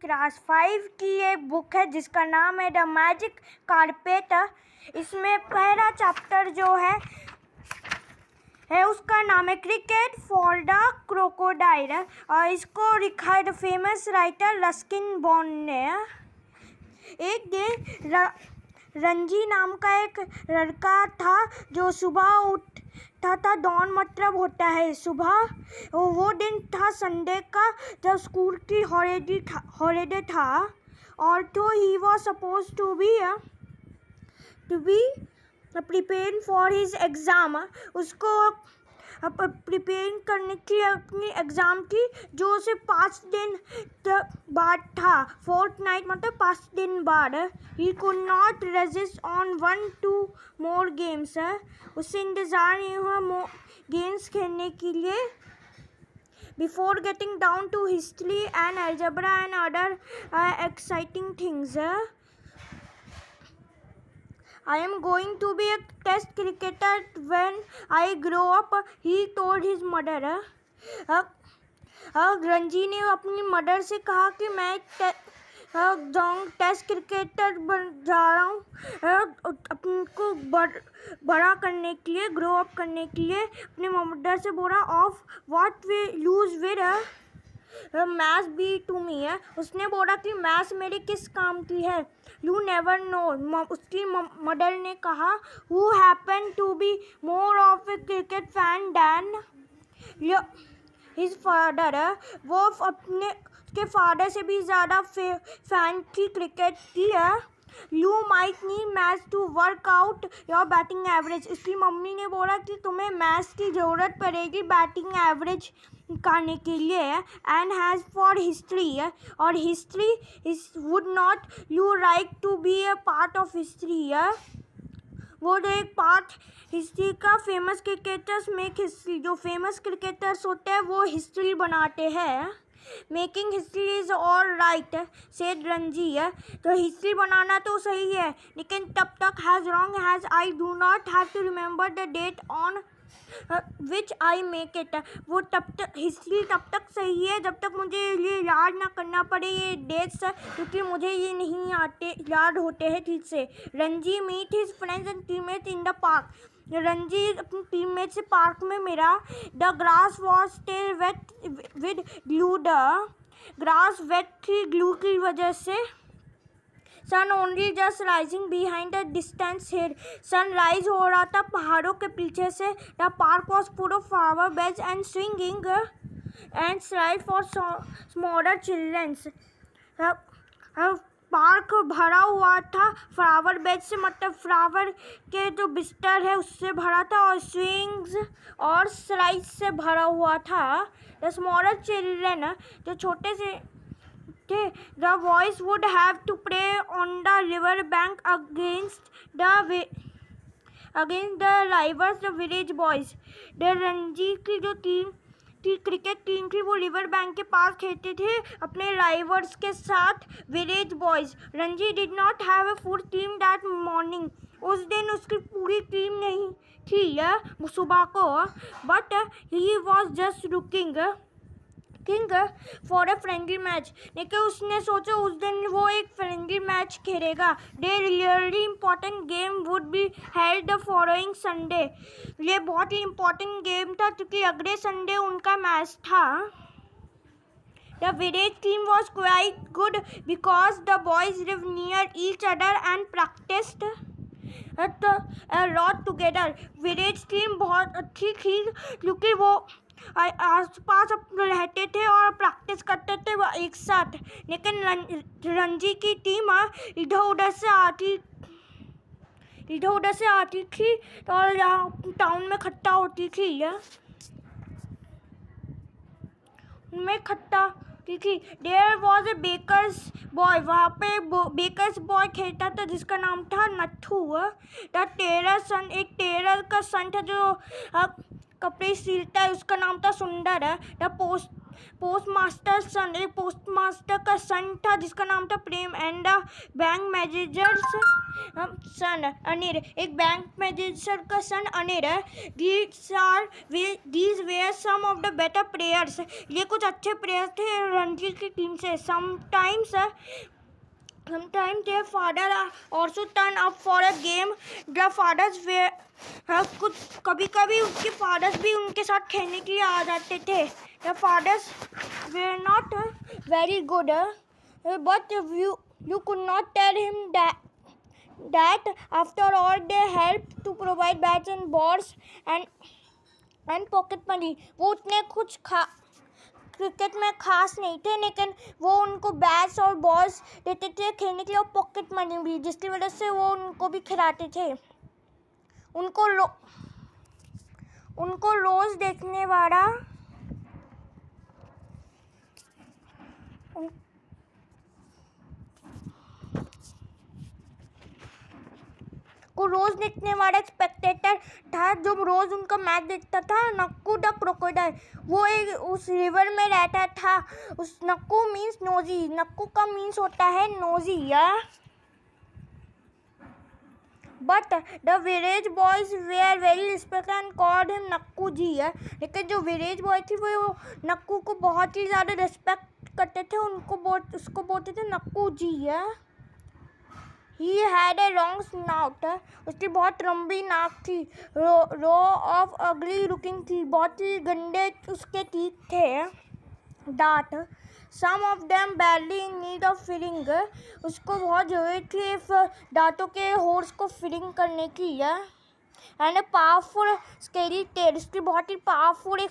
Class 5 की एक book है जिसका नाम है द मैजिक कारपेट। इसमें पहला चैप्टर जो है उसका नाम है क्रिकेट फॉर द क्रोकोडाइल और इसको लिखा है the famous writer Ruskin bond ने। एक दिन रंजी नाम का एक लड़का था जो सुबह उठता था। डॉन मतलब होता है सुबह। वो दिन था संडे का जब स्कूल की हॉलीडे था और तो he was suppose to be preparing for his exam. उसको प्रिपेयरिंग करने की अपनी एग्ज़ाम की जो उसे 5 दिन बाद था। फोर्थ नाइट मतलब 5 दिन बाद। He could not resist on 1-2 more games. उससे इंतज़ार नहीं हुआ गेम्स खेलने के लिए। Before getting down to history and algebra and other exciting things. I am going to be a test cricketer when I grow up, he told his mother. Ranji ने अपनी mother से कहा कि मैं टेस्ट क्रिकेटर बन जा रहा हूँ। अपने को बड़ा करने के लिए, ग्रो अप करने के लिए अपनी मदर से बोला of what we lose with match be to me है। उसने बोला कि मैच मेरे किस काम की है। You never know. उसकी मदर ने कहा who happen to be more of a cricket fan than his father. वो अपने के फादर से भी ज़्यादा फैन थी क्रिकेट की है। You might need match to work out your batting average. इसकी मम्मी ने बोला कि तुम्हें मैच की ज़रूरत पड़ेगी बैटिंग एवरेज करने के लिए। एंड हैज़ फॉर हिस्ट्री और history is would not you like to be a part of history. वो जो एक पार्ट हिस्ट्री का फेमस क्रिकेटर्स मेक हिस्ट्री। जो फेमस क्रिकेटर्स होते हैं वो हिस्ट्री बनाते हैं। Making history is all right said Ranji. तो हिस्ट्री बनाना तो सही है लेकिन तब तक has wrong has I do not have to remember the date on which I make it. वो तब तक हिस्ट्री तब तक सही है जब तक मुझे ये याद ना करना पड़े ये डेट्स, क्योंकि मुझे ये नहीं याद होते हैं ठीक से। Ranji meet his friends and teammates in the park. Ranji अपनी टीममेट से पार्क में मिला। The grass was still wet with glue. The grass wet थी ग्लू की वजह से। Sun only just rising behind the distance hill. Sunrise हो रहा था पहाड़ों के पीछे से। The park was full of flower beds and swinging and slide for smaller childrens. Park भरा हुआ था फ्लावर बेड से मतलब फ्लावर के जो बिस्तर है उससे भरा था और स्विंग्स और स्लाइड्स से भरा हुआ था। द स्मॉलर चिल्ड्रन जो छोटे से थे। The boys would have to play on the river bank against the rivals the village boys. The Ranji की जो टीम थी क्रिकेट टीम थी वो रिवर बैंक के पास खेलते थे अपने राइवल्स के साथ village boys. Ranji did not have a full team that morning. उस दिन उसकी पूरी टीम नहीं थी सुबह को। But he was just looking for a friendly match. लेकिन उसने सोचा उस दिन वो एक फ्रेंडली मैच खेलेगा। Day really important game would be held the following Sunday. ये बहुत ही इम्पॉर्टेंट गेम था क्योंकि अगले संडे उनका मैच था। The village team was quite good because the boys live near each other and practised a lot together। Village team बहुत अच्छी थी क्योंकि वो आस पास रहते थे और प्रैक्टिस करते थे वो एक साथ। लेकिन रंजी की टीम इधर उधर से आती थी और यहाँ टाउन में इकट्ठा होती थी there was a baker's boy. वहाँ पे बेकर्स बॉय खेलता था जिसका नाम था नथु। द टेलर सन, एक टेलर का सन था जो कपड़े सिलता है, उसका नाम था सुंदर। द पोस्ट मास्टर सन, एक पोस्ट मास्टर का सन था जिसका नाम था Prem, and the bank manager's son Anir, एक बैंक मैनेजर का सन अनिर है। These were some of the better players, ये कुछ अच्छे प्लेयर थे रणजी की टीम से। Sometimes their father also turn up for a game. The fathers were कुछ कभी कभी उसके फादर्स भी उनके साथ खेलने के लिए आ जाते थे। The fathers were not very good, but you could not tell him that after all they helped to provide bats and balls and pocket money. वो उतने कुछ क्रिकेट में खास नहीं थे, लेकिन वो उनको बैट्स और बॉल्स देते थे खेलने के लिए और पॉकेट मनी भी, जिसकी वजह से वो उनको भी खिलाते थे। उनको रोज़ देखने वाला एक स्पेक्टेटर था जो रोज उनका मैच देखता था। नक्कू द क्रोकोडाइल, वो एक उस रिवर में रहता था। उस नक्कू मीन्स नोजी, नक्कू का मीन्स होता है नोजी या। But the village boys were very respect and called him Nakku ji है। लेकिन जो विलेज बॉय थी वो नक्कू को बहुत ही ज़्यादा रिस्पेक्ट करते थे, उसको बोलते थे नक्कू जी है। He had a long snout, उसकी बहुत लंबी नाक थी। रो ऑफ अगली लुकिंग थी, बहुत ही गंदे उसके टीथ थे। दांत, some of them badly in need of filling, उसको बहुत ज़रूरत थी दांतों के होल्स को फिलिंग करने की है। And a powerful scary tail, उसकी बहुत ही पावरफुल एक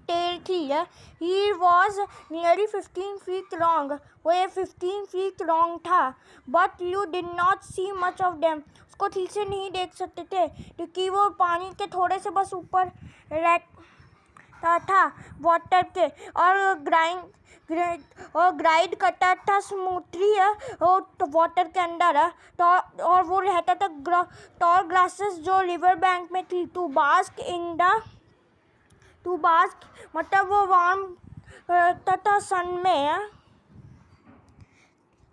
टेल थी है। He was nearly 15 feet long, वो 15 feet लॉन्ग था। But you did not see much of them, उसको ठीक से नहीं देख सकते थे क्योंकि वो पानी के थोड़े से बस ऊपर रहता था वाटर के, और ग्राइड करता था स्मूथली है वाटर के अंदर है। और वो रहता था टॉल ग्लासेस जो रिवर बैंक में थी। टू बास्क मतलब वो वार्म रहता था सन में,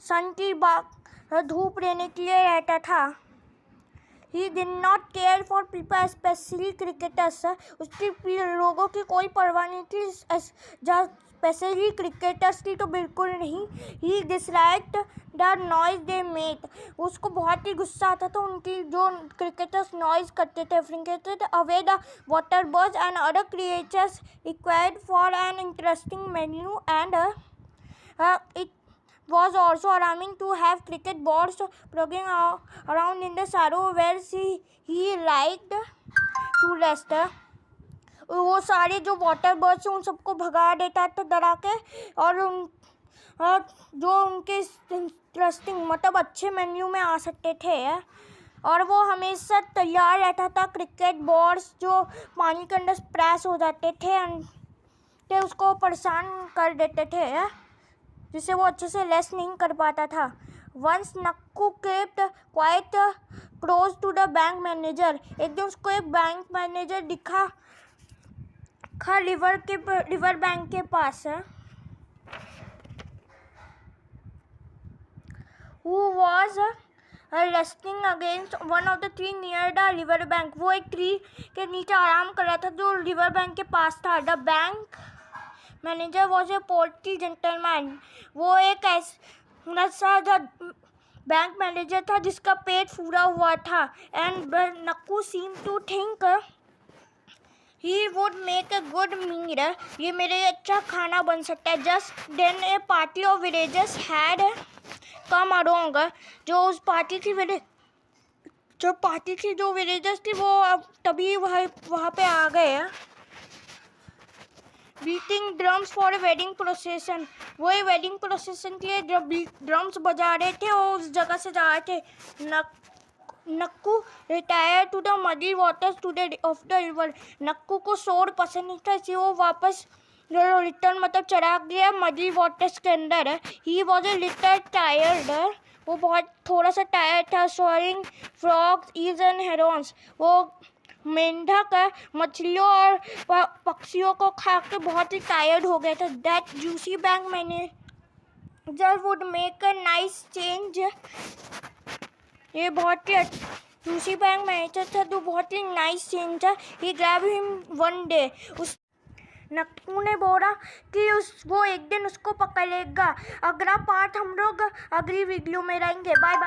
सन की धूप लेने के लिए रहता था। He did not care for people, especially cricketers, उसकी लोगों की कोई परवाह नहीं थी, स्पेशली क्रिकेटर्स की तो बिल्कुल नहीं। He disliked the noise they made, उसको बहुत ही गुस्सा आता था उनकी जो क्रिकेटर्स नॉइज़ करते थे, frightened away the water birds and other creatures required for an interesting menu, and it was also alarming to have cricket balls plugging around in the shadow where he liked to rest. वो सारे जो water birds उन सबको भगा देता था डरा के, और जो उनके इंटरेस्टिंग मतलब अच्छे मेन्यू में आ सकते थे, और वो हमेशा तैयार रहता था। क्रिकेट बॉल्स जो पानी के अंदर स्प्रैश हो जाते थे उसको परेशान कर देते थे, जिससे वो अच्छे से रेस्ट नहीं कर पाता था। Once Nakku kept quite close to the bank manager, एक दिन उसको एक बैंक मैनेजर दिखा रिवर बैंक के पास है। Who was resting against one of the tree near the river bank, वो एक ट्री के नीचे आराम कर रहा था जो रिवर बैंक के पास था। The bank manager was a poultry gentleman, वो एक ऐसा बैंक मैनेजर था जिसका पेट फूला हुआ था। And Nakku seem to think he would make a good meal, ये मेरे अच्छा खाना बन सकता है। Just then a party of villagers had come along, जो उस पार्टी की जो विलेजर्स थी वो अब तभी वहाँ पे आ गए। Beating drums for a wedding प्रोसेसन, वो एक वेडिंग प्रोसेसन के लिए जब ड्रम्स बजा रहे थे वो उस जगह से जा रहे थे। Nakku retire to the muddy waters of the river, Nakku को शोर पसंद नहीं था इसलिए वो वापस रिटर्न मतलब चढ़ा गया मडी वाटर्स के अंदर। He was a little tired, वो बहुत थोड़ा सा टायर्ड था। सोअरिंग फ्रॉग्स ईज एंड हेरॉन्स, वो मेंढक मछलियों और पक्षियों को खा के बहुत ही टायर्ड हो गया था। That juicy bag manager would make a nice change. ये बहुत ही जूसी बैग मैनेजर था तो बहुत ही नाइस चेंज था। ही ग्रैब हिम वन डे। उस नक्कू ने बोला कि वो एक दिन उसको पकड़ लेगा। अगला पार्ट हम लोग अगली वीडियो में रहेंगे। Bye bye.